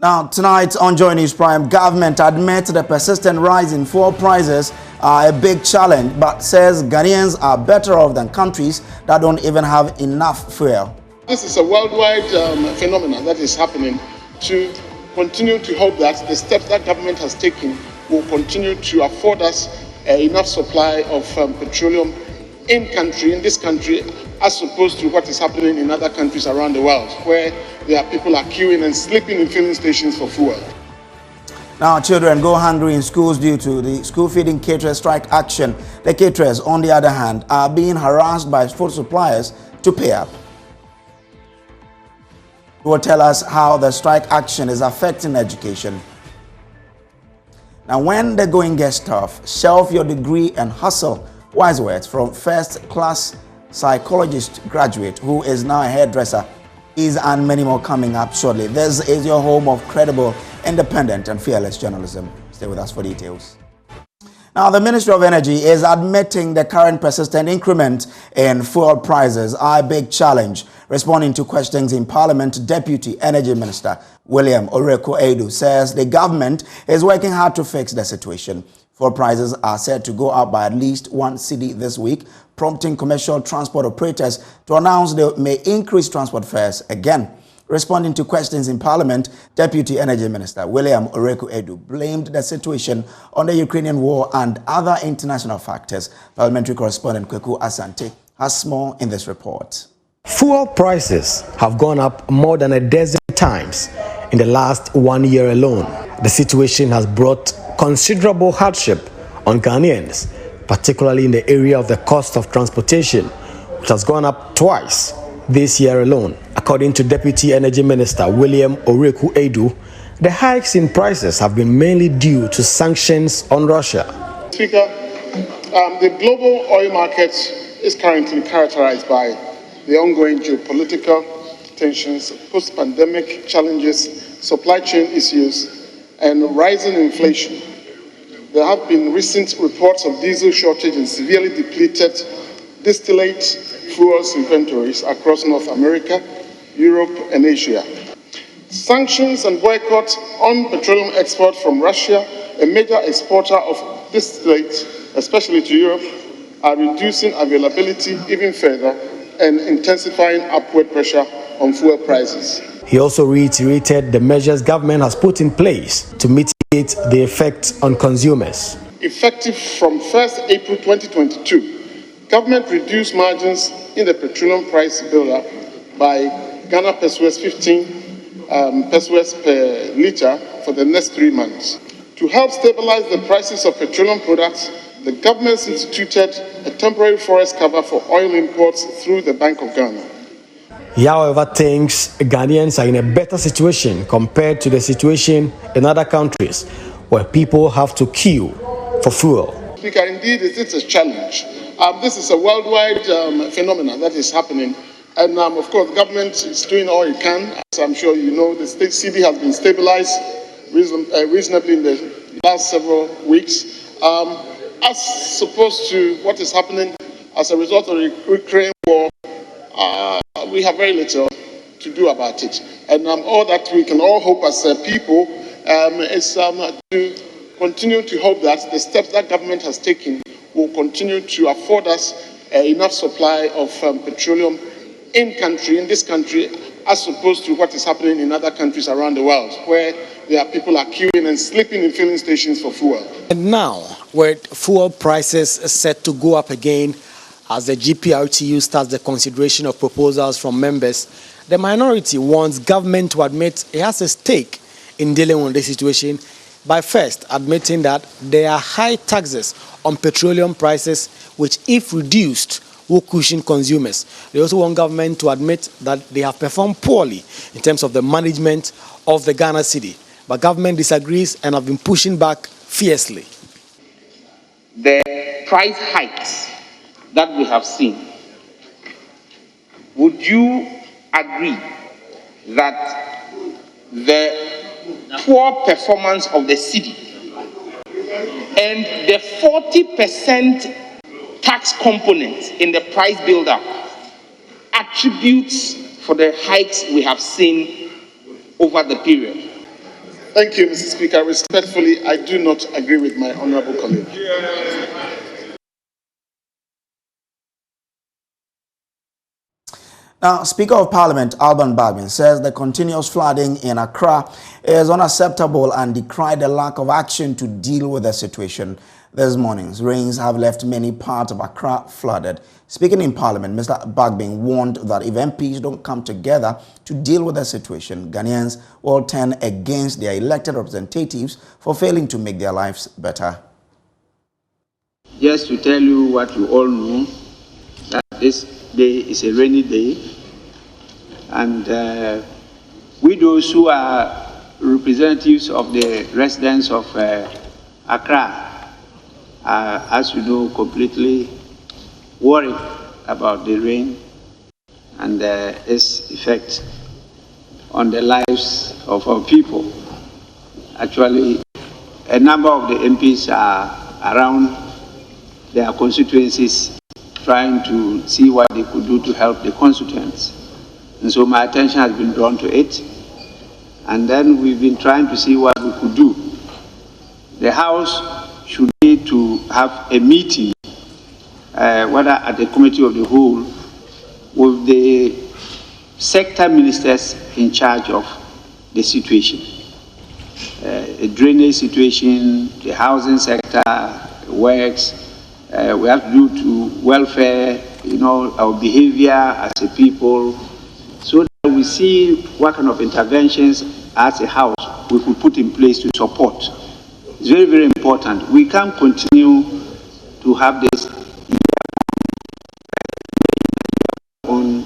Now, tonight on Joy News Prime, government admits the persistent rise in fuel prices are a big challenge, but says Ghanaians are better off than countries that don't even have enough fuel. This is a worldwide phenomenon that is happening. To continue to hope that the steps that government has taken will continue to afford us enough supply of petroleum in this country, as opposed to what is happening in other countries around the world, where people are queuing and sleeping in filling stations for fuel. Now, children go hungry in schools due to the school feeding caterers strike action. The caterers, on the other hand, are being harassed by food suppliers to pay up. Who will tell us how the strike action is affecting education. Now, when the going gets tough, shelf your degree and hustle. Wise words from first-class psychologist graduate who is now a hairdresser. And many more coming up shortly. This is your home of credible, independent and fearless journalism. Stay with us for details. Now, the Ministry of Energy is admitting the current persistent increment in fuel prices are a big challenge. Responding to questions in Parliament, Deputy Energy Minister William Oreku-Edu says the government is working hard to fix the situation. Fuel prices are said to go up by at least 1 cedi this week, prompting commercial transport operators to announce they may increase transport fares again. Responding to questions in Parliament, Deputy Energy Minister William Oreku-Edu blamed the situation on the Ukrainian war and other international factors. Parliamentary correspondent Kweku Asante has more in this report. Fuel prices have gone up more than a dozen times in the last 1 year alone. The situation has brought considerable hardship on Ghanaians, particularly in the area of the cost of transportation, which has gone up twice this year alone. According to Deputy Energy Minister William Oreku-Edu, the hikes in prices have been mainly due to sanctions on Russia. Speaker, the global oil market is currently characterized by the ongoing geopolitical tensions, post-pandemic challenges, supply chain issues, and rising inflation. There have been recent reports of diesel shortage and severely depleted distillate fuels inventories across North America, Europe, and Asia. Sanctions and boycotts on petroleum export from Russia, a major exporter of distillate, especially to Europe, are reducing availability even further and intensifying upward pressure on fuel prices. He also reiterated the measures government has put in place to mitigate the effect on consumers. Effective from 1st April 2022, government reduced margins in the petroleum price buildup by Ghana pesos 15 pesos per litre for the next 3 months. To help stabilize the prices of petroleum products, the government instituted a temporary forest cover for oil imports through the Bank of Ghana. He, however, thinks Ghanaians are in a better situation compared to the situation in other countries where people have to queue for fuel. Speaker, indeed, it's a challenge. This is a worldwide phenomenon that is happening. And of course, the government is doing all it can. As I'm sure you know, the state CD has been stabilized reasonably in the last several weeks. As opposed to what is happening as a result of the Ukraine war, we have very little to do about it. And all that we can all hope as people is to continue to hope that the steps that government has taken will continue to afford us enough supply of petroleum in this country, as opposed to what is happening in other countries around the world, where people are queuing and sleeping in filling stations for fuel. And now, with fuel prices set to go up again, as the GPRTU starts the consideration of proposals from members, the minority wants government to admit it has a stake in dealing with this situation by first admitting that there are high taxes on petroleum prices, which, if reduced, will cushion consumers. They also want government to admit that they have performed poorly in terms of the management of the Ghana cedi. But government disagrees and have been pushing back fiercely. The price hikes that we have seen, would you agree that the poor performance of the cedi and the 40% tax component in the price buildup attributes for the hikes we have seen over the period? Thank you, Mr. Speaker. Respectfully, I do not agree with my honourable colleague. Now, Speaker of Parliament Alban Bagbin says the continuous flooding in Accra is unacceptable and decried the lack of action to deal with the situation. This morning's rains have left many parts of Accra flooded. Speaking in Parliament, Mr. Bagbin warned that if MPs don't come together to deal with the situation, Ghanaians will turn against their elected representatives for failing to make their lives better. Just to tell you what you all know, that this day is a rainy day, and we those who are representatives of the residents of Accra are, as you know, completely worried about the rain and its effect on the lives of our people. Actually, a number of the MPs are around their constituencies trying to see what they could do to help the constituents. And so my attention has been drawn to it. And then we've been trying to see what we could do. The House should need to have a meeting, whether at the Committee of the Whole, with the sector ministers in charge of the situation. The drainage situation, the housing sector, works, we have to do to welfare, our behavior as a people, so that we see what kind of interventions as a house we could put in place to support. It's very, very important. We can't continue to have this on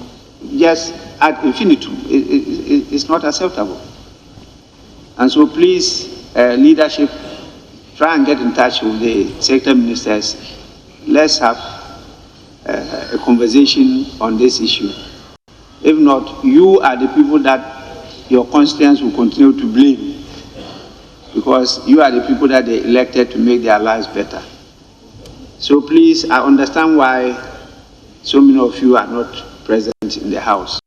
just ad infinitum. It's not acceptable. And so please, leadership, try and get in touch with the sector ministers. Let's have a conversation on this issue. If not, you are the people that your constituents will continue to blame, because you are the people that they elected to make their lives better. So please, I understand why so many of you are not present in the House.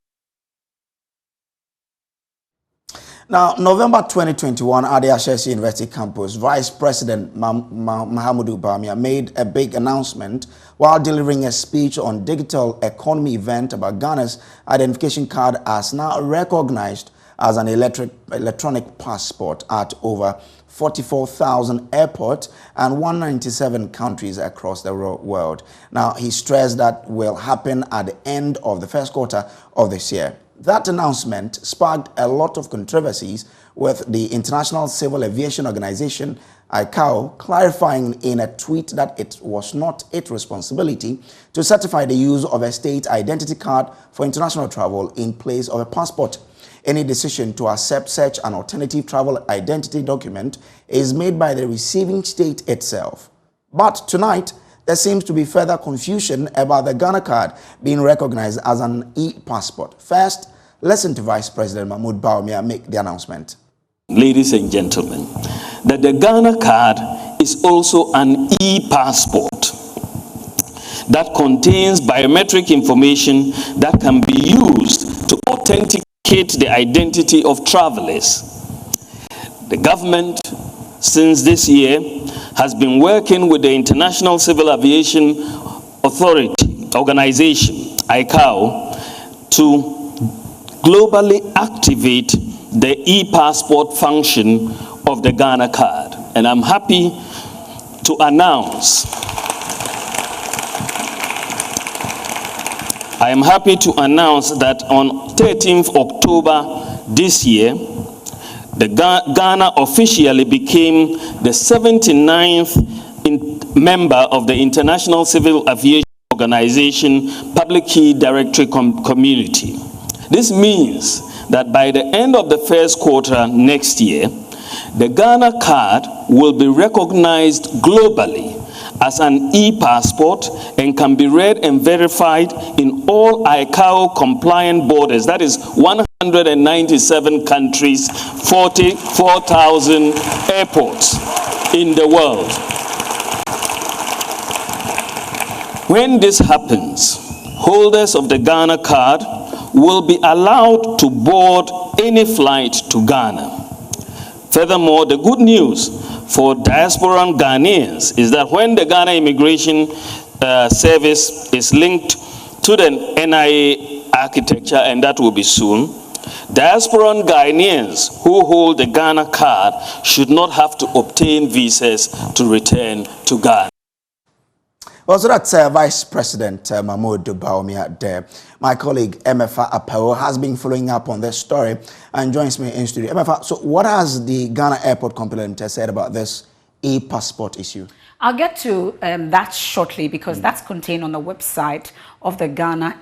Now, November 2021, at the Ashesi University campus, Vice President Mahamudu Bawumia made a big announcement while delivering a speech on digital economy event about Ghana's identification card as now recognized as an electronic passport at over 44,000 airports and 197 countries across the world. Now, he stressed that will happen at the end of the first quarter of this year. That announcement sparked a lot of controversies, with the International Civil Aviation Organization, ICAO, clarifying in a tweet that it was not its responsibility to certify the use of a state identity card for international travel in place of a passport. Any decision to accept such an alternative travel identity document is made by the receiving state itself. But tonight, there seems to be further confusion about the Ghana card being recognized as an e-passport. First, listen to Vice President Mahamudu Bawumia make the announcement. Ladies and gentlemen, that the Ghana card is also an e-passport that contains biometric information that can be used to authenticate the identity of travelers. The government, since this year, has been working with the International Civil Aviation Organization, ICAO, to globally activate the e-passport function of the Ghana card. And I'm happy to announce that on 13th October this year, the Ghana officially became the 79th member of the International Civil Aviation Organization Public Key Directory Community. This means that by the end of the first quarter next year, the Ghana card will be recognized globally as an e-passport and can be read and verified in all ICAO compliant borders. That is 197 countries, 44,000 airports in the world. When this happens, holders of the Ghana card will be allowed to board any flight to Ghana. Furthermore, the good news for diasporan Ghanaians is that when the Ghana Immigration Service is linked to the NIA architecture, and that will be soon, diasporan Ghanaians who hold the Ghana card should not have to obtain visas to return to Ghana. Well, so that's Vice President Mahmoud Bawumia there. My colleague Mfa Apparel has been following up on this story and joins me in studio. Mfa, so what has the Ghana Airport Company Limited said about this e-passport issue? I'll get to that shortly because that's contained on the website of the Ghana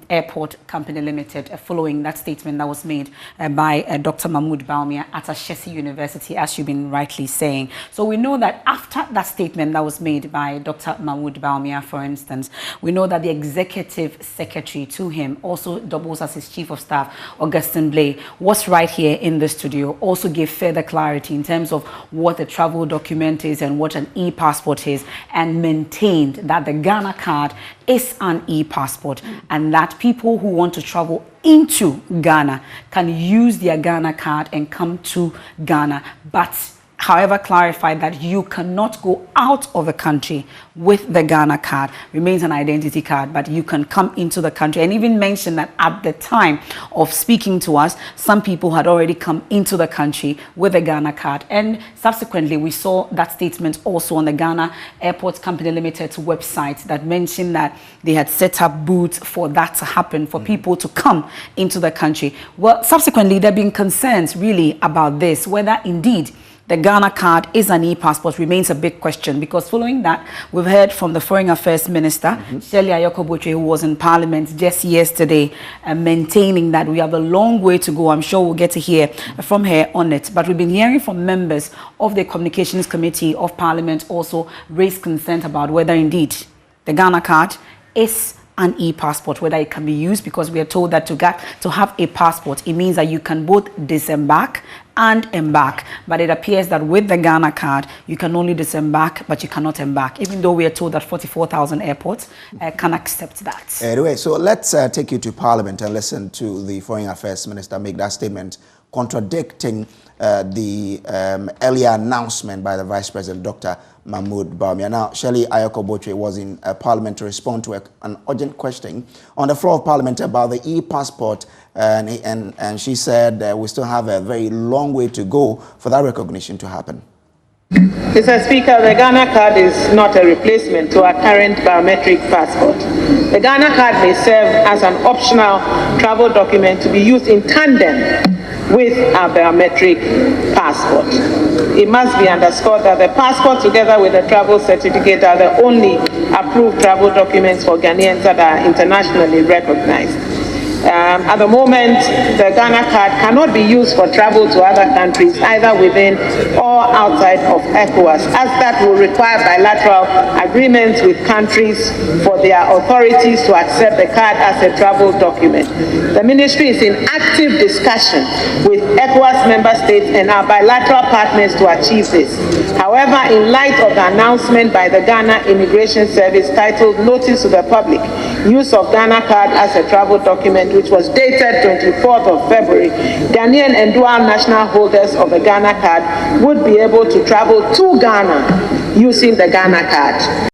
Airport Company Limited following that statement that was made by Dr. Mahmoud Bawumia at Ashesi University, as you've been rightly saying. So we know that after that statement that was made by Dr. Mahmoud Bawumia, for instance, we know that the executive secretary to him also doubles as his chief of staff, Augustine Blay, was right here in the studio, also gave further clarity in terms of what a travel document is and what an e-passport is, and maintained that the Ghana card is an e-passport and that people who want to travel into Ghana can use their Ghana card and come to Ghana, but however clarified that you cannot go out of the country with the Ghana card. Remains an identity card, but you can come into the country, and even mentioned that at the time of speaking to us, some people had already come into the country with the Ghana card, and subsequently we saw that statement also on the Ghana Airport Company Limited's website that mentioned that they had set up booths for that to happen, for people to come into the country. Well, subsequently there have been concerns really about this, whether indeed the Ghana card is an e-passport remains a big question, because following that, we've heard from the Foreign Affairs Minister, Shirley Ayoko-Botwe, who was in Parliament just yesterday, maintaining that we have a long way to go. I'm sure we'll get to hear from her on it. But we've been hearing from members of the Communications Committee of Parliament also raise concern about whether indeed the Ghana card is an e-passport, whether it can be used, because we are told that to have a passport, it means that you can both disembark and embark. But it appears that with the Ghana card, you can only disembark, but you cannot embark, even though we are told that 44,000 airports can accept that. Anyway, so let's take you to Parliament and listen to the Foreign Affairs Minister make that statement contradicting the earlier announcement by the Vice President, Dr. Mahmoud Bawumia. Now, Shirley Ayoko-Botwe was in Parliament to respond to an urgent question on the floor of Parliament about the e-passport, and she said we still have a very long way to go for that recognition to happen. Mr. Speaker, the Ghana card is not a replacement to our current biometric passport. The Ghana card may serve as an optional travel document to be used in tandem with our biometric passport. It must be underscored that the passport together with the travel certificate are the only approved travel documents for Ghanaians that are internationally recognized. At the moment, the Ghana card cannot be used for travel to other countries, either within or outside of ECOWAS, as that will require bilateral agreements with countries for their authorities to accept the card as a travel document. The Ministry is in active discussion with ECOWAS member states and our bilateral partners to achieve this. However, in light of the announcement by the Ghana Immigration Service titled Notice to the Public, Use of Ghana Card as a Travel Document, which was dated 24th of February, Ghanaian and dual national holders of the Ghana card would be able to travel to Ghana using the Ghana card.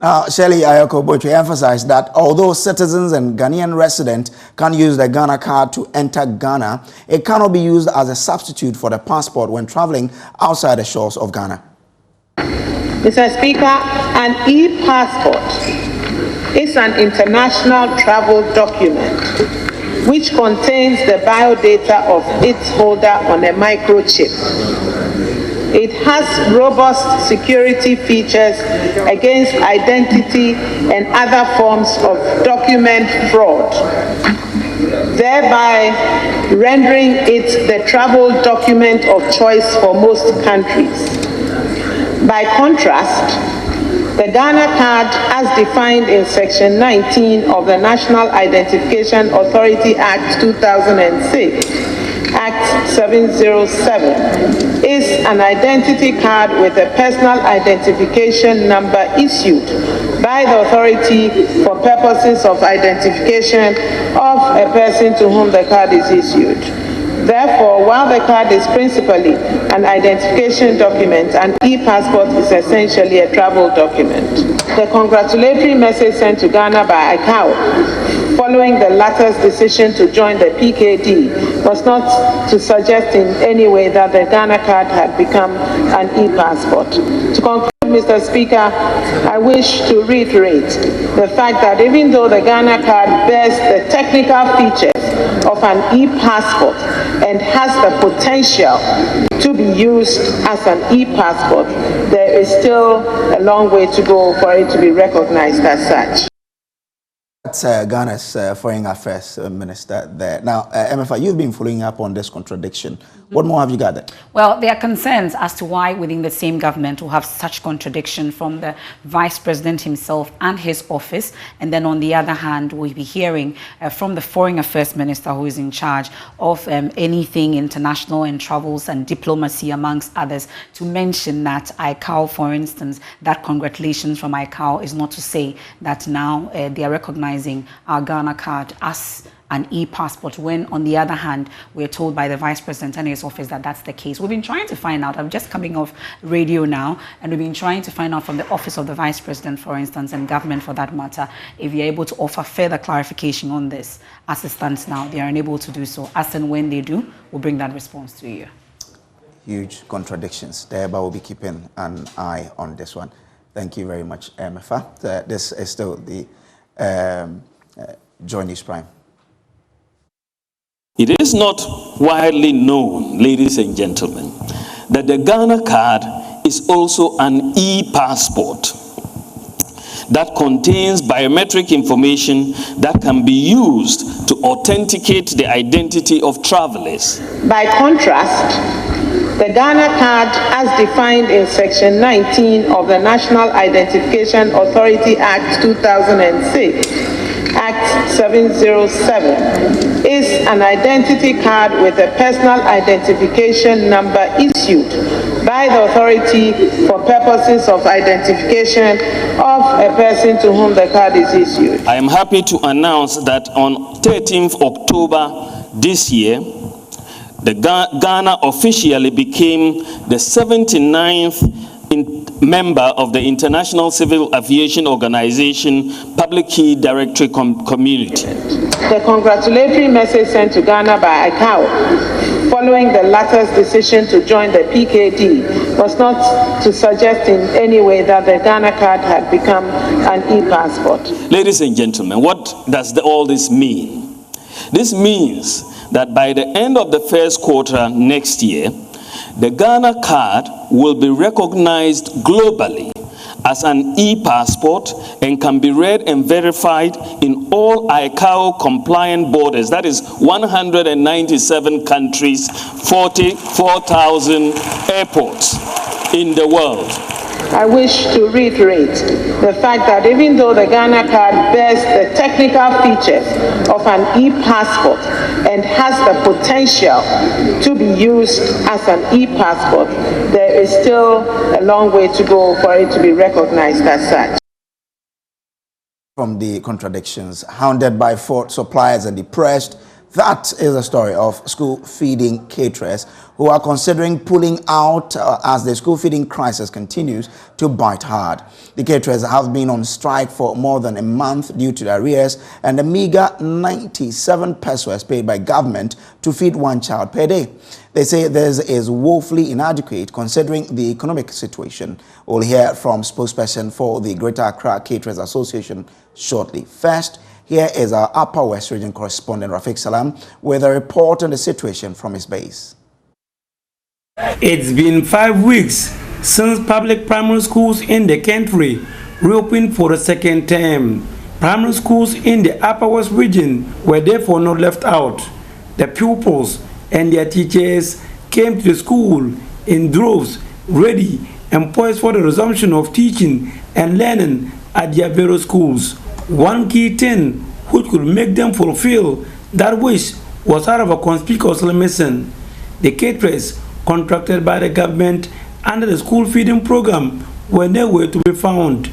Now, Shirley Ayoko-Botwe emphasized that although citizens and Ghanaian residents can use the Ghana card to enter Ghana, it cannot be used as a substitute for the passport when traveling outside the shores of Ghana. Mr. Speaker, an e-passport is an international travel document which contains the biodata of its holder on a microchip. It has robust security features against identity and other forms of document fraud, thereby rendering it the travel document of choice for most countries. By contrast, the Ghana card, as defined in Section 19 of the National Identification Authority Act 2006, Act 707, is an identity card with a personal identification number issued by the authority for purposes of identification of a person to whom the card is issued. Therefore, while the card is principally an identification document, an e-passport is essentially a travel document. The congratulatory message sent to Ghana by ICAO following the latter's decision to join the PKD was not to suggest in any way that the Ghana card had become an e-passport. To conclude, Mr. Speaker, I wish to reiterate the fact that even though the Ghana card bears the technical features of an e-passport and has the potential to be used as an e-passport, there is still a long way to go for it to be recognized as such. That's Ghana's Foreign Affairs Minister there. Now, Mfa, you've been following up on this contradiction. What more have you got there? Well, there are concerns as to why within the same government will have such contradiction from the Vice President himself and his office. And then on the other hand, we'll be hearing from the Foreign Affairs Minister who is in charge of anything international and travels and diplomacy, amongst others, to mention that ICAO, for instance, that congratulations from ICAO is not to say that now they are recognizing our Ghana card as an e-passport, when on the other hand we're told by the Vice President and his office that that's the case. We've been trying to find out, I'm just coming off radio now, and we've been trying to find out from the office of the Vice President, for instance, and government for that matter, if you're able to offer further clarification on this. As it stands now, they are unable to do so. As and when they do, we'll bring that response to you. Huge contradictions there, but we'll be keeping an eye on this one. Thank you very much, Mfa. This is still the Joy News Prime. It is not widely known, ladies and gentlemen, that the Ghana card is also an e-passport that contains biometric information that can be used to authenticate the identity of travelers. By contrast, the Ghana card, as defined in Section 19 of the National Identification Authority Act 2006, Act 707, is an identity card with a personal identification number issued by the authority for purposes of identification of a person to whom the card is issued. I am happy to announce that on 13th October this year, the Ghana officially became the 79th member of the International Civil Aviation Organization Public Key Directory Community. The congratulatory message sent to Ghana by ICAO following the latter's decision to join the PKD was not to suggest in any way that the Ghana card had become an e-passport. Ladies and gentlemen, what does all this mean? This means that by the end of the first quarter next year, the Ghana card will be recognized globally as an e-passport and can be read and verified in all ICAO compliant borders. That is 197 countries, 44,000 airports in the world. I wish to reiterate the fact that even though the Ghana card bears the technical features of an e-passport and has the potential to be used as an e-passport, there is still a long way to go for it to be recognized as such. From the contradictions, hounded by food suppliers and depressed, that is the story of school feeding caterers who are considering pulling out as the school feeding crisis continues to bite hard. The caterers have been on strike for more than a month due to the arrears and the meager 97 pesos paid by government to feed one child per day. They say this is woefully inadequate considering the economic situation. We'll hear from spokesperson for the Greater Accra Caterers Association shortly. First, here is our Upper West Region correspondent Rafiq Salam with a report on the situation from his base. It's been 5 weeks since public primary schools in the country reopened for the second term. Primary schools in the Upper West Region were therefore not left out. The pupils and their teachers came to the school in droves, ready and poised for the resumption of teaching and learning at their various schools. One key thing which could make them fulfill that wish was out of a conspicuously missing. The caterers contracted by the government under the school feeding program were nowhere to be found.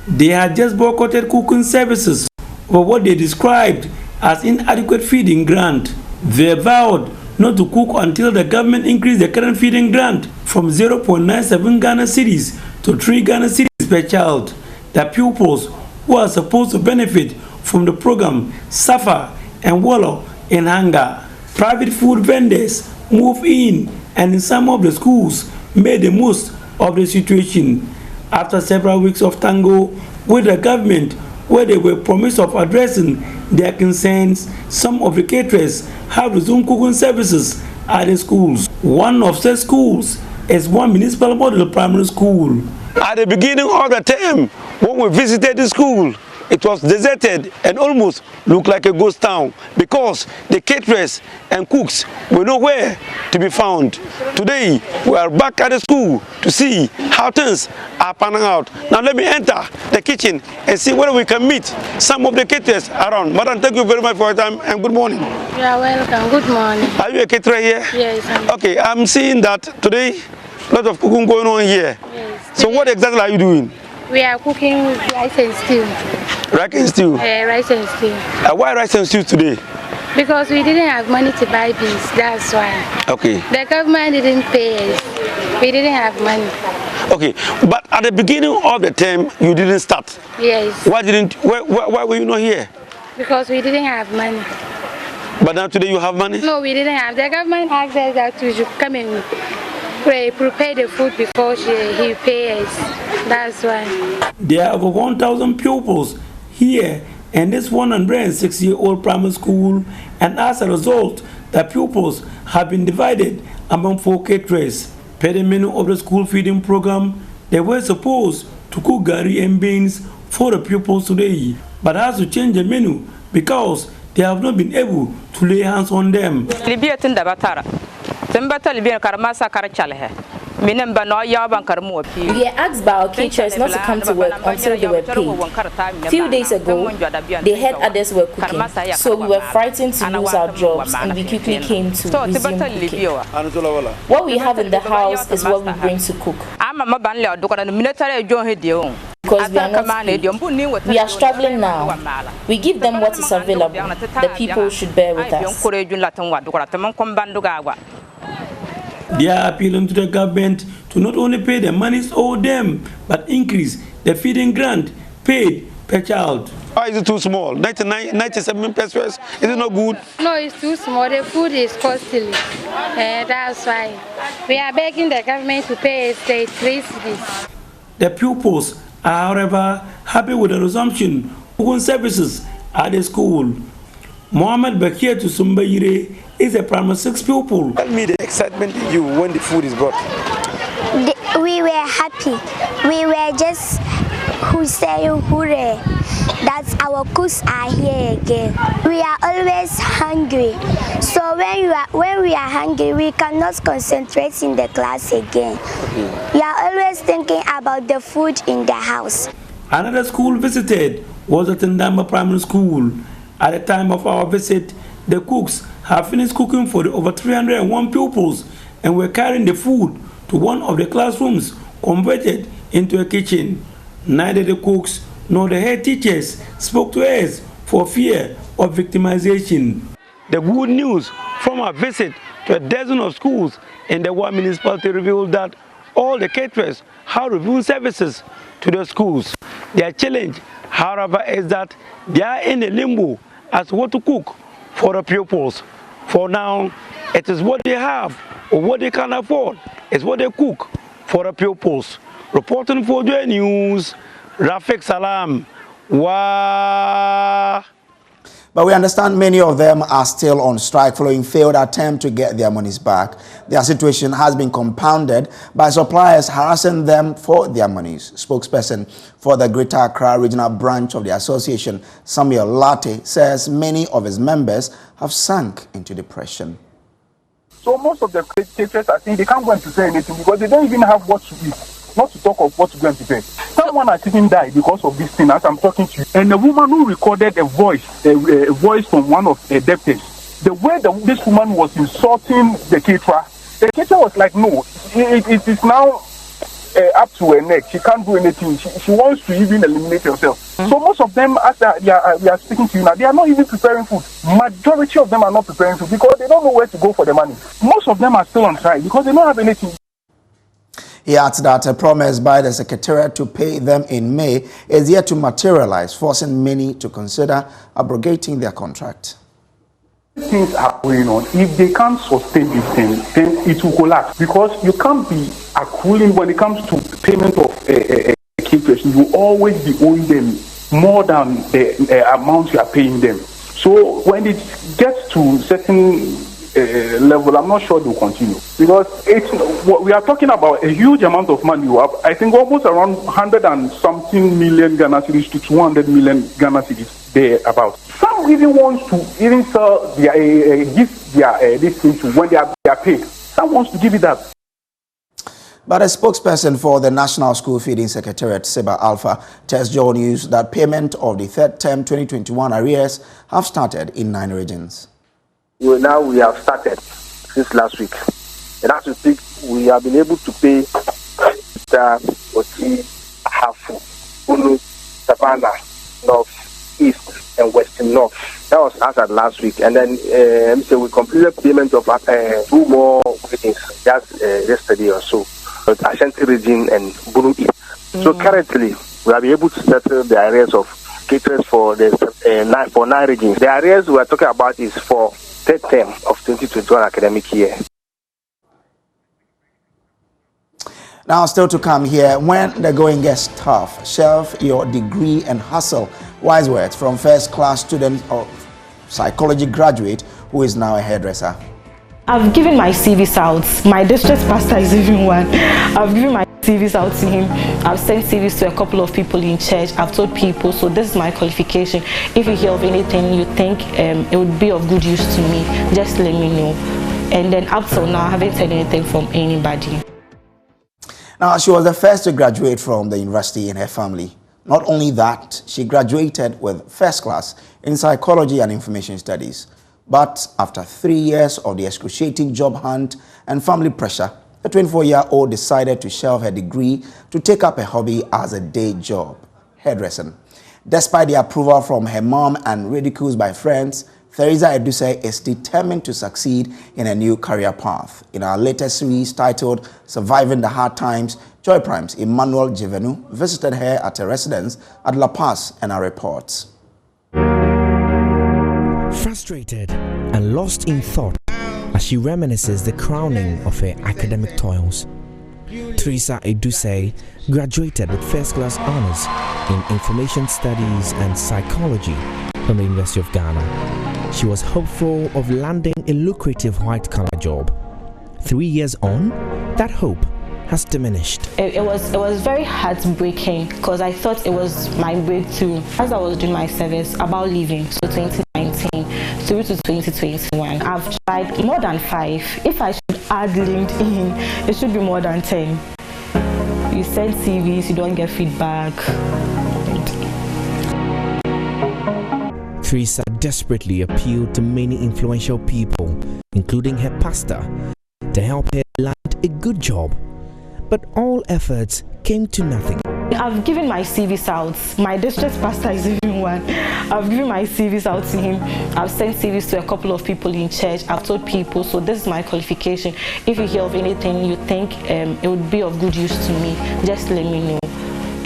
They had just boycotted cooking services for what they described as inadequate feeding grant. They vowed not to cook until the government increased the current feeding grant from 0.97 Ghana cedis to 3 Ghana cedis per child. The pupils who are supposed to benefit from the program suffer and wallow in hunger. Private food vendors move in, and in some of the schools made the most of the situation. After several weeks of tango with the government, where they were promised of addressing their concerns, some of the caterers have resumed cooking services at the schools. One of such schools is one municipal model primary school. At the beginning of the term, when we visited the school, it was deserted and almost looked like a ghost town because the caterers and cooks were nowhere to be found. Today, we are back at the school to see how things are panning out. Now let me enter the kitchen and see whether we can meet some of the caterers around. Madam, thank you very much for your time and good morning. You are welcome. Good morning. Are you a caterer here? Yes. Okay, I'm seeing that today, a lot of cooking going on here. Yes. So what exactly are you doing? We are cooking rice and stew. Rice and stew? Rice and stew. Why rice and stew today? Because we didn't have money to buy beans, that's why. Okay. The government didn't pay us. We didn't have money. Okay, but at the beginning of the term, you didn't start. Yes. Why were you not here? Because we didn't have money. But now today you have money? No, we didn't have. The government asked us that we should come and prepare the food before he pays us. That's why. There are over 1,000 pupils here in this 106-year-old primary school, and as a result, the pupils have been divided among 4 caterers. Per the menu of the school feeding program, they were supposed to cook gari and beans for the pupils today, but has to change the menu because they have not been able to lay hands on them. We are asked by our caterers not to come to work until they were paid. Few days ago, they heard others were cooking, so we were frightened to lose our jobs and we quickly came to resume cooking. What we have in the house is what we bring to cook. Because we are not free. We are struggling now. We give them what is available. The people should bear with us. They are appealing to the government to not only pay the monies owed them, but increase the feeding grant paid per child. Why is it too small? 97 pesos? Is it not good? No, it's too small. The food is costly. That's why. We are begging the government to pay us 3 cedis. The pupils are, however, happy with the resumption of services at the school. Mohammed Bakir to Sumbayire is a primary 6 pupil. Tell me the excitement in you when the food is brought. We were happy. We were just saying hooray that our cooks are here again. We are always hungry. So when we are hungry, we cannot concentrate in the class again. We are always thinking about the food in the house. Another school visited was at Ndamba Primary School. At the time of our visit, the cooks have finished cooking for the over 301 pupils and were carrying the food to one of the classrooms converted into a kitchen. Neither the cooks nor the head teachers spoke to us for fear of victimization. The good news from our visit to a dozen of schools in the one municipality revealed that all the caterers have reviewed services to the schools. Their challenge, however, is that they are in a limbo as to what to cook for the pupils. For now, it is what they have or what they can afford is what they cook for the pupils. Reporting for Joy News, Rafik Salam. Wow. But we understand many of them are still on strike following failed attempt to get their monies back. Their situation has been compounded by suppliers harassing them for their monies. Spokesperson for the Greater Accra Regional Branch of the association, Samuel Latte, says many of his members have sunk into depression. So most of the caterers are saying they can't go and prepare anything because they don't even have what to eat. Not to talk of what to go and prepare. Someone has even died because of this thing as I'm talking to you. And the woman who recorded a voice from one of the debtors, the way that this woman was insulting the caterer was like, no, it is now up to her neck. She can't do anything. She wants to even eliminate herself. So most of them, as we are speaking to you now, they are not even preparing food. Majority of them are not preparing food because they don't know where to go for the money. Most of them are still on strike because they don't have anything. He adds that a promise by the Secretariat to pay them in May is yet to materialize, forcing many to consider abrogating their contract. Things are going on. If they can't sustain this thing, then it will collapse because you can't be accruing when it comes to payment of caterers. You will always be owing them more than the amount you are paying them. So when it gets to certain level, I'm not sure they'll continue because we are talking about a huge amount of money. I think almost around 100 and something million Ghana cedis to 200 million Ghana cedis there about. Some even want to even sell their give their this thing to when they are paid. Some wants to give it up. But a spokesperson for the National School Feeding Secretariat, Seba Alpha, tells Joe News that payment of the third term 2021 arrears have started in 9 regions. Well, now we have started since last week. And as we speak, we have been able to pay Oti, Hafu, Ulu, Savannah, North, East, and Western North. That was answered last week. And then so we completed payment of 2 more regions just yesterday or so. Ashanti region and Bunu East. So currently, we have been able to settle the arrears of caterers for the 9 regions. The arrears we are talking about is for third term of 2021 academic year. Now, still to come here, when the going gets tough, shelf your degree and hustle. Wise words from first-class student or psychology graduate who is now a hairdresser. I've given my CVs out. My district pastor is even one. I've given my CVs out to him. I've sent CVs to a couple of people in church. I've told people, so this is my qualification. If you hear of anything you think it would be of good use to me, just let me know. And then up till now, I haven't heard anything from anybody. Now, she was the first to graduate from the university in her family. Not only that, she graduated with first class in psychology and information studies. But after 3 years of the excruciating job hunt and family pressure, the 24-year-old decided to shelve her degree to take up a hobby as a day job, hairdressing. Despite the approval from her mom and ridicules by friends, Theresa Eduse is determined to succeed in a new career path. In our latest series titled Surviving the Hard Times, Joy Prime's Emmanuel Jevenu visited her at her residence at La Paz and our reports. Frustrated and lost in thought as she reminisces the crowning of her academic toils, Theresa Eduse graduated with first-class honors in information studies and psychology from the University of Ghana. She was hopeful of landing a lucrative white-collar job. 3 years on, that hope has diminished. It was very heartbreaking because I thought it was my breakthrough. As I was doing my service about leaving, so 2019 through to 2021, I've tried more than 5. If I should add LinkedIn, it should be more than 10. You send CVs, you don't get feedback. Theresa desperately appealed to many influential people, including her pastor, to help her land a good job. But all efforts came to nothing. I've given my CVs out. My district pastor is even one. I've given my CVs out to him. I've sent CVs to a couple of people in church. I've told people, so this is my qualification. If you hear of anything you think it would be of good use to me, just let me know.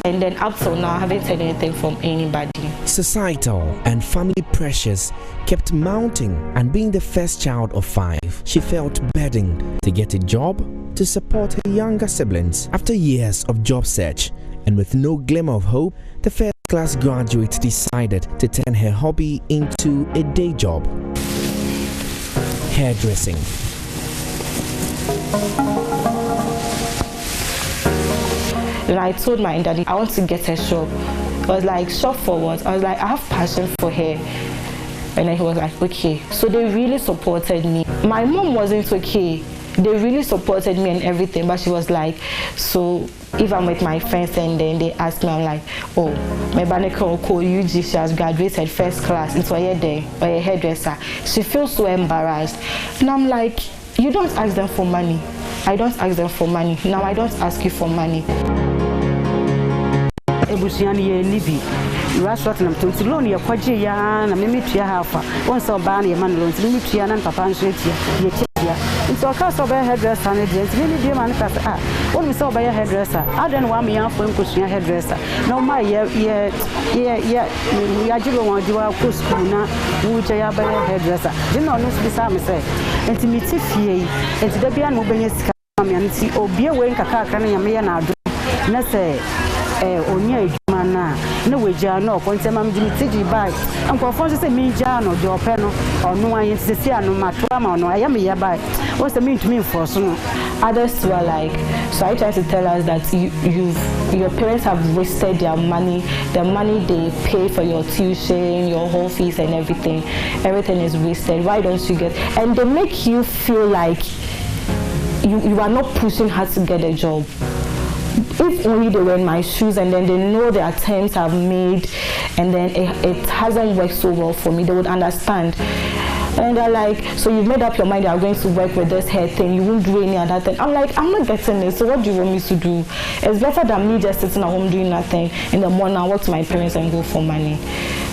And then up till now, I haven't heard anything from anybody. Societal and family pressures kept mounting, and being the first child of 5, she felt burdened to get a job to support her younger siblings. After years of job search and with no glimmer of hope, the first-class graduate decided to turn her hobby into a day job: hairdressing. When I told my daddy I want to get a shop, I was like, shop for what? I was like, I have passion for hair. And then he was like, okay. So they really supported me. My mom wasn't okay. They really supported me and everything, but she was like, so if I'm with my friends and then they ask me, I'm like, oh, my baneko Kojo, she has graduated first class into a day or a hairdresser. She feels so embarrassed. And I'm like, you don't ask them for money. I don't ask them for money. Now I don't ask you for money. You are short and to loan your quadri yan and maybe 3.5. Once or ban your man loans, maybe 3 and papa and straight here. It's a cast of a hairdresser and agents, really dear man. When we saw by a hairdresser, I don't want me out for pushing a hairdresser. No, my we are doing one do our post school now, which I have by a hairdresser. You know, no, beside me say, and to meet Tiffy, and to the Bian Mobile and see, or be away in Kaka and me and I do. Let's say, onye mana no we no point am Jimmy buy and conform say me no your pen or no one say no matter no I am here buy what's the mean to me for so others were like so I try to tell us that your parents have wasted their money, the money they pay for your tuition, your whole fees and everything is wasted. Why don't you get, and they make you feel like you are not pushing hard to get a job. If only they were in my shoes and then they know the attempts I've made and then it hasn't worked so well for me, they would understand. And they're like, so you've made up your mind you are going to work with this hair thing, you won't do any other thing. I'm like, I'm not getting it, so what do you want me to do? It's better than me just sitting at home doing nothing. In the morning I walk to my parents and go for money.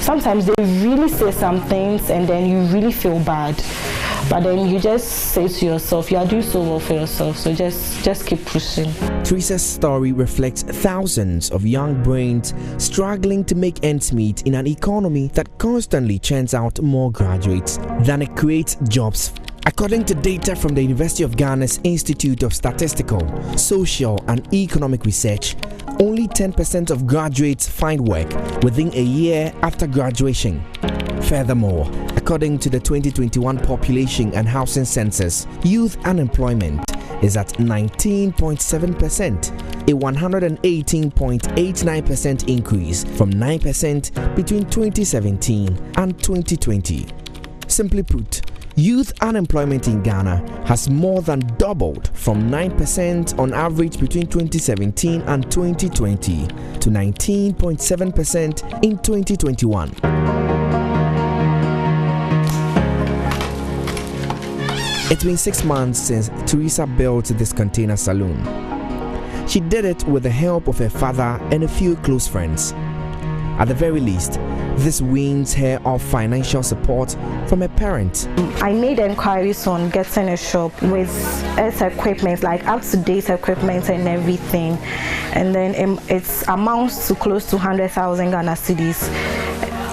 Sometimes they really say some things and then you really feel bad. But then you just say to yourself, you are doing so well for yourself, so just keep pushing. Teresa's story reflects thousands of young brains struggling to make ends meet in an economy that constantly churns out more graduates than it creates jobs. According to data from the University of Ghana's Institute of Statistical, Social and Economic Research, only 10% of graduates find work within a year after graduation. Furthermore, according to the 2021 Population and Housing Census, youth unemployment is at 19.7%, a 118.89% increase from 9% between 2017 and 2020. Simply put, youth unemployment in Ghana has more than doubled from 9% on average between 2017 and 2020 to 19.7% in 2021. It's been 6 months since Teresa built this container saloon. She did it with the help of her father and a few close friends. At the very least, this weans her of financial support from her parents. I made inquiries on getting a shop with its equipment, like up-to-date equipment and everything. And then it amounts to close to 100,000 Ghana cedis.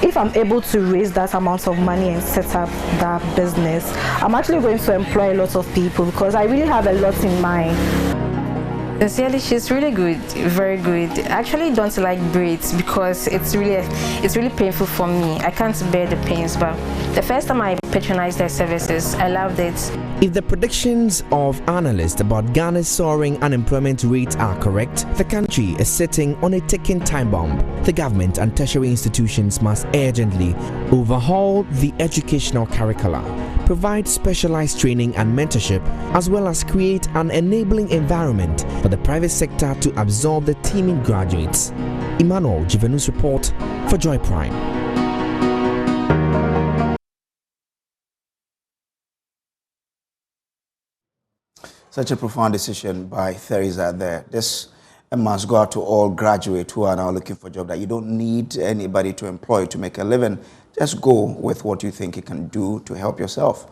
If I'm able to raise that amount of money and set up that business, I'm actually going to employ a lot of people because I really have a lot in mind. Sincerely, she's really good, very good. I actually don't like braids because it's really painful for me. I can't bear the pains, but the first time I patronized their services, I loved it. If the predictions of analysts about Ghana's soaring unemployment rate are correct, the country is sitting on a ticking time bomb. The government and tertiary institutions must urgently overhaul the educational curricula, provide specialized training and mentorship, as well as create an enabling environment for the private sector to absorb the teeming graduates. Emmanuel Jivenu's report for Joy Prime. Such a profound decision by Teresa there. This must go out to all graduates who are now looking for a job, that you don't need anybody to employ to make a living. Just go with what you think you can do to help yourself,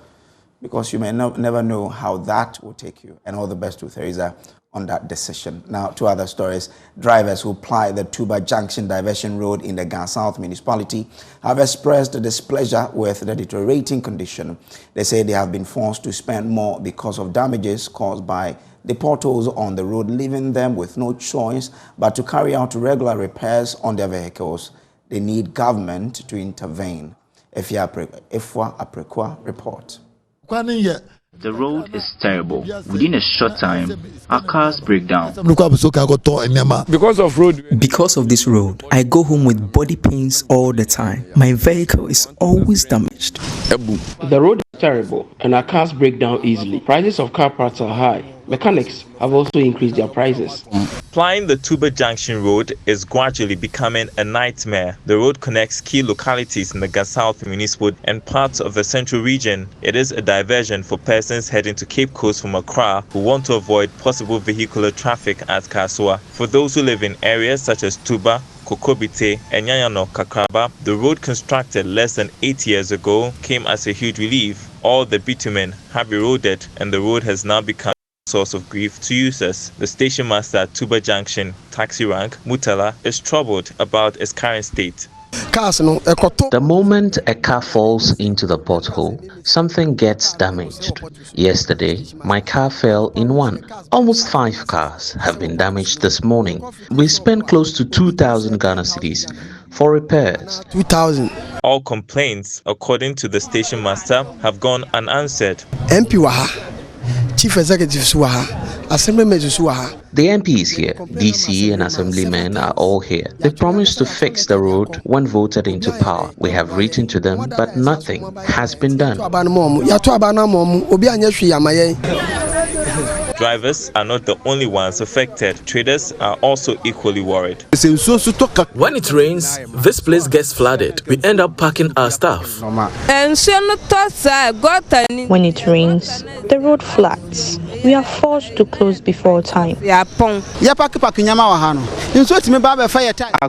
because you may never know how that will take you. And all the best to Teresa on that decision. Now, two other stories. Drivers who ply the Tuba Junction diversion road in the Ghana South municipality have expressed displeasure with the deteriorating condition. They say they have been forced to spend more because of damages caused by the potholes on the road, leaving them with no choice but to carry out regular repairs on their vehicles. They need government to intervene. Mfa Apparel report. The road is terrible. Within a short time, our cars break down. Because of this road, I go home with body pains all the time. My vehicle is always damaged. The road is terrible and our cars break down easily. Prices of car parts are high. Mechanics have also increased their prices. Plying the Tuba Junction road is gradually becoming a nightmare. The road connects key localities in the South Municipal and parts of the central region. It is a diversion for persons heading to Cape Coast from Accra who want to avoid possible vehicular traffic at Kasua. For those who live in areas such as Tuba, Kokobite, and Nyanyano Kakraba, the road constructed less than 8 years ago came as a huge relief. All the bitumen have eroded and the road has now become source of grief to users. The station master at Tuba Junction, taxi rank Mutala, is troubled about its current state. The moment a car falls into the pothole, something gets damaged. Yesterday, my car fell in one. Almost 5 cars have been damaged this morning. We spent close to 2,000 Ghana cedis for repairs. 2,000. All complaints, according to the station master, have gone unanswered. Chief Executive The MP is here. DC and Assemblymen are all here. They promised to fix the road when voted into power. We have written to them, but nothing has been done. Drivers are not the only ones affected. Traders are also equally worried. When it rains, this place gets flooded. We end up parking our stuff. When it rains, the road floods. We are forced to close before time. Our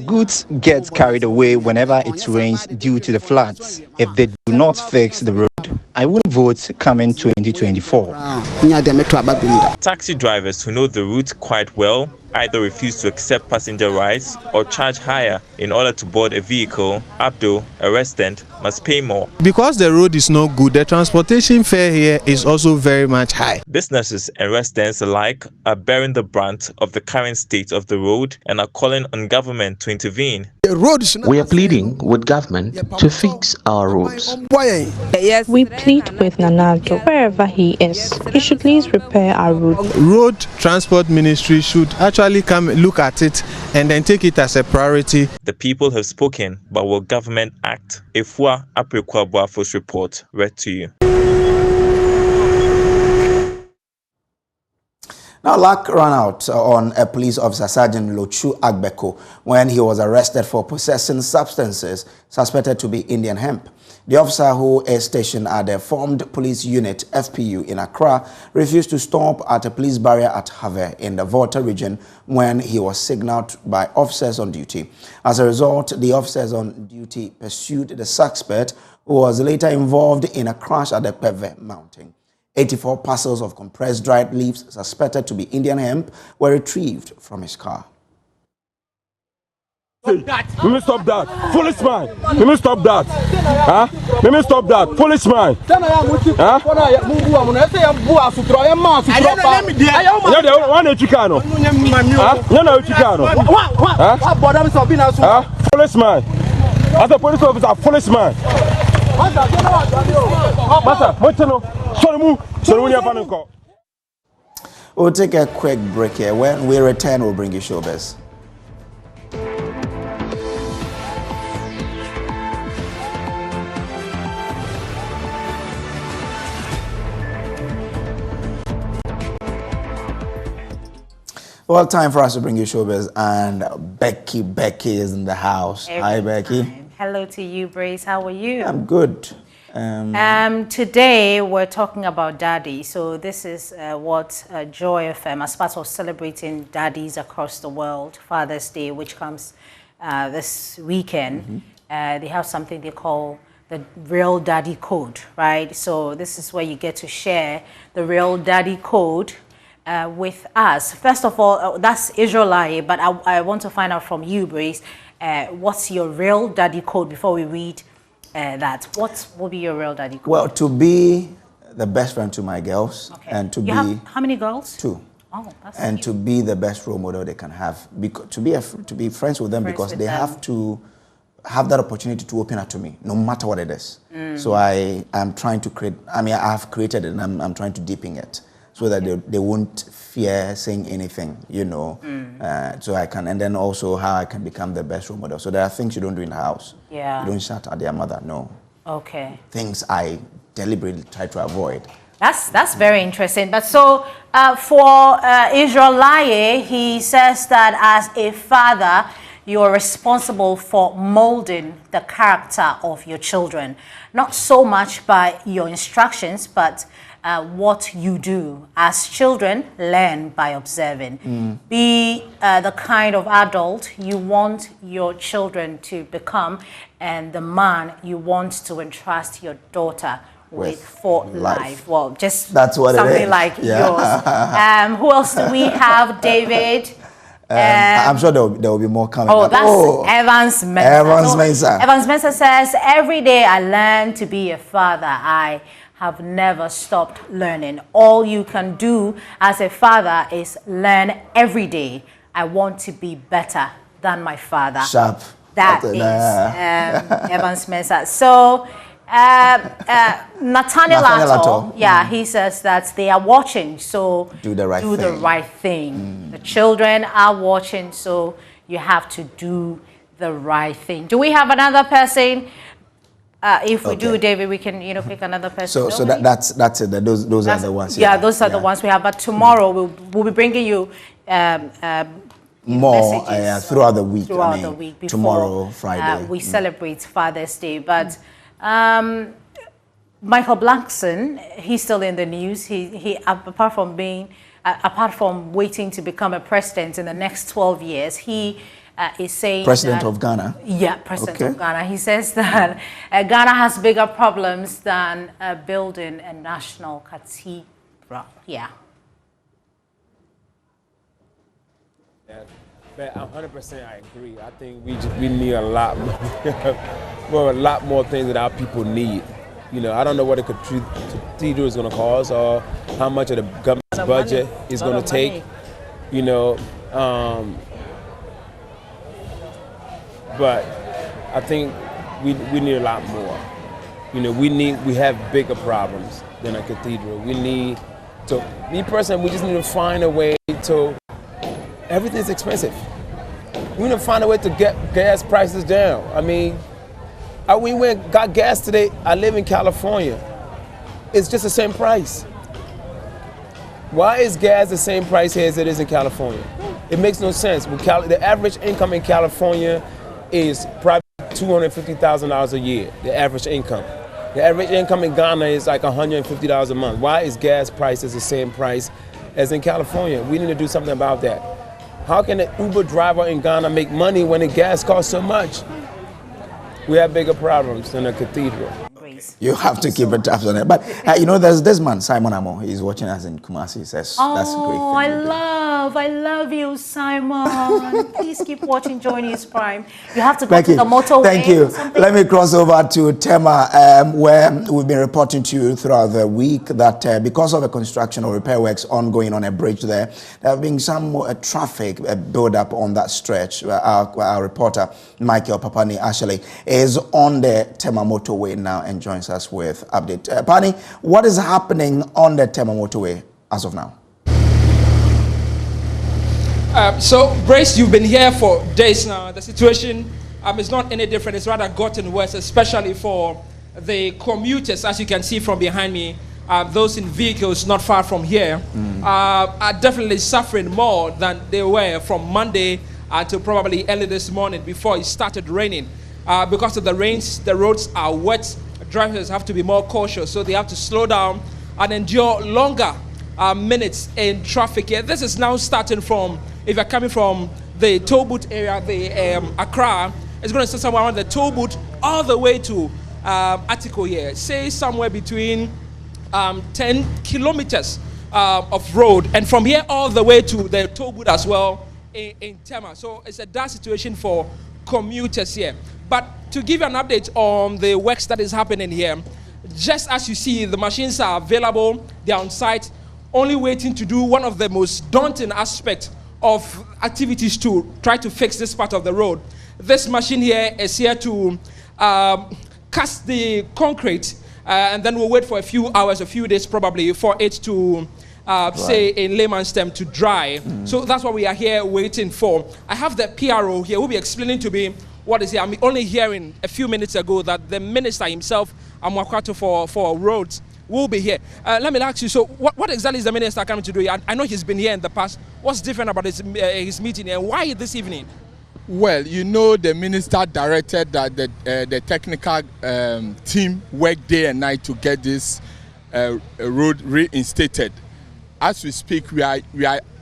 goods get carried away whenever it rains due to the floods. If they do not fix the road, I will vote coming 2024. Taxi drivers who know the route quite well either refuse to accept passenger rides or charge higher. In order to board a vehicle, Abdul, a resident, must pay more. Because the road is not good, the transportation fare here is also very much high. Businesses and residents alike are bearing the brunt of the current state of the road and are calling on government to intervene. We are pleading with government to fix our roads. We plead with Nanado, wherever he is, he should please repair our road. Road Transport Ministry should actually come look at it and then take it as a priority. The people have spoken, but will government act? Mfa Apparel report read to you. Now, luck ran out on a police officer, Sergeant Lochu Agbeko, when he was arrested for possessing substances suspected to be Indian hemp. The officer, who is stationed at the Formed Police Unit, FPU, in Accra, refused to stop at a police barrier at Have in the Volta region when he was signaled by officers on duty. As a result, the officers on duty pursued the suspect, who was later involved in a crash at the Peve Mountain. 84 parcels of compressed dried leaves suspected to be Indian hemp were retrieved from his car. Let me stop that. Policeman. Let me stop that. Huh? Let me stop that. Policeman. Huh? Policeman. As a police officer, policeman. We'll take a quick break here. When we return, we'll bring you showbiz. Well, time for us to bring you showbiz, and Becky is in the house. Hi, Becky. Hello to you, Brace. How are you? I'm good. Today we're talking about daddy. So this is what Joy FM, as part of celebrating daddies across the world, Father's Day, which comes this weekend. They have something they call the Real Daddy Code, right? So this is where you get to share the Real Daddy Code with us. First of all, that's Israelite, but I want to find out from you, Brace, what's your real daddy code before we read that? What will be your real daddy code? Well, to be the best friend to my girls, and to how many girls? 2. Oh, that's and cute. to be the best role model they can have, to be friends with them, because they have to have that opportunity to open up to me, no matter what it is. So I am trying to create. I mean, I have created it, and I'm trying to deepen it, so that they won't fear saying anything, you know. So I can, and then also how I can become the best role model. So there are things you don't do in the house. Yeah. You don't shout at their mother, no. Okay. Things I deliberately try to avoid. That's very interesting. But so for Israel Laye, he says that as a father, you're responsible for molding the character of your children, not so much by your instructions, but what you do. As children, learn by observing. Be the kind of adult you want your children to become, and the man you want to entrust your daughter with for life. Well, just that's what something it is. like yours. Who else do we have, David? I'm sure there will be more coming. Oh, that's Evans Mensah. Evans Mensah. Evans Mensah says, every day I learn to be a father. I have never stopped learning. All you can do as a father is learn every day. I want to be better than my father. Sharp. That is Evans Mensah. So Nathaniel Lato, he says that they are watching, so do the right thing. The children are watching, so you have to do the right thing. Do we have another person? If we do, David, we can pick another person. So that's it. Those are the ones. Yeah, those are the ones we have. But tomorrow we'll be bringing you more throughout the week. The week before, tomorrow, Friday, we celebrate Father's Day. But Michael Blackson, he's still in the news. He apart from waiting to become a president in the next 12 years, he is saying President of Ghana. Yeah, President of Ghana. He says that Ghana has bigger problems than building a national cathedral. Yeah. But 100% I agree. I think we need a lot more things that our people need. I don't know what a cathedral is going to cost or how much of the government's budget is going to take. But I think we need a lot more. We have bigger problems than a cathedral. We need to, me personally, we just need to find a way to, everything's expensive. We need to find a way to get gas prices down. I mean, we went and got gas today. I live in California. It's just the same price. Why is gas the same price here as it is in California? It makes no sense. The average income in California is probably $250,000 a year, the average income. The average income in Ghana is like $150 a month. Why is gas prices the same price as in California? We need to do something about that. How can an Uber driver in Ghana make money when the gas costs so much? We have bigger problems than a cathedral. You have to keep a tabs on it. But there's this man, Simon Amo. He's watching us in Kumasi. He says, that's a great thing. I love you, Simon. Please keep watching Joy News Prime. You have to go to the motorway. Thank you. Let me cross over to Tema, where we've been reporting to you throughout the week that because of the construction or repair works ongoing on a bridge there have been some traffic build-up on that stretch. Our reporter, Michael Papani, actually is on the Tema motorway now and joins us with update. Pani, what is happening on the Tema motorway as of now? So, Brace, you've been here for days now. The situation is not any different. It's rather gotten worse, especially for the commuters, as you can see from behind me. Those in vehicles not far from here are definitely suffering more than they were from Monday until probably early this morning before it started raining. Because of the rains, the roads are wet. Drivers have to be more cautious, so they have to slow down and endure longer minutes in traffic here. This is now starting from, if you're coming from the toll booth area, the Accra, it's going to start somewhere around the toll booth all the way to Atiko here. Say somewhere between 10 kilometers of road, and from here all the way to the toll booth as well in Tema. So it's a bad situation for commuters here. But to give you an update on the works that is happening here, just as you see, the machines are available, they're on site, only waiting to do one of the most daunting aspects of activities to try to fix this part of the road. This machine here is here to cast the concrete, and then we'll wait for a few hours, a few days probably, for it to, say in layman's term, to dry. So that's what we are here waiting for. I have the PRO here who will be explaining to me what is here. I'm only hearing a few minutes ago that the minister himself, Amwakwato for roads, will be here. Let me ask you, so what exactly is the minister coming to do? I know he's been here in the past. What's different about his meeting and why this evening? Well, you know, the minister directed that the technical team work day and night to get this road reinstated. As we speak, we are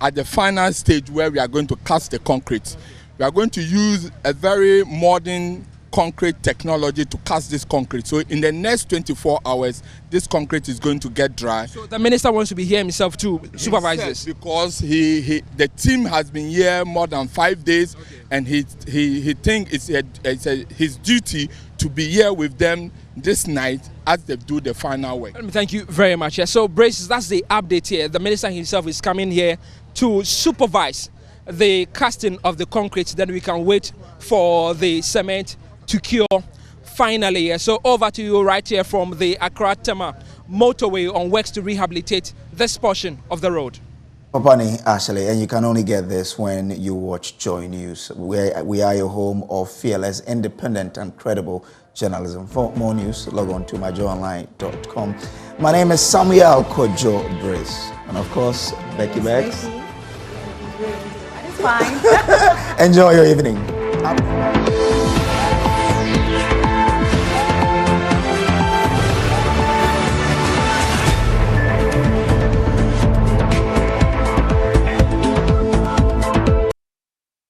at the final stage where we are going to cast the concrete. We are going to use a very modern concrete technology to cast this concrete. So in the next 24 hours, this concrete is going to get dry. So the minister wants to be here himself to supervise this? Because the team has been here more than 5 days, and he thinks it's his duty to be here with them this night as they do the final work. Thank you very much. Yeah, so Brace, that's the update here. The minister himself is coming here to supervise the casting of the concrete. Then we can wait for the cement to cure finally. So over to you right here from the Accra-Tema motorway on works to rehabilitate this portion of the road. Papani, Ashley, and you can only get this when you watch Joy News. We are your home of fearless, independent and credible journalism. For more news, log on to myjoyonline.com. My name is Samuel Kojo Brace. And of course, Becky Bex. Fine. Enjoy your evening.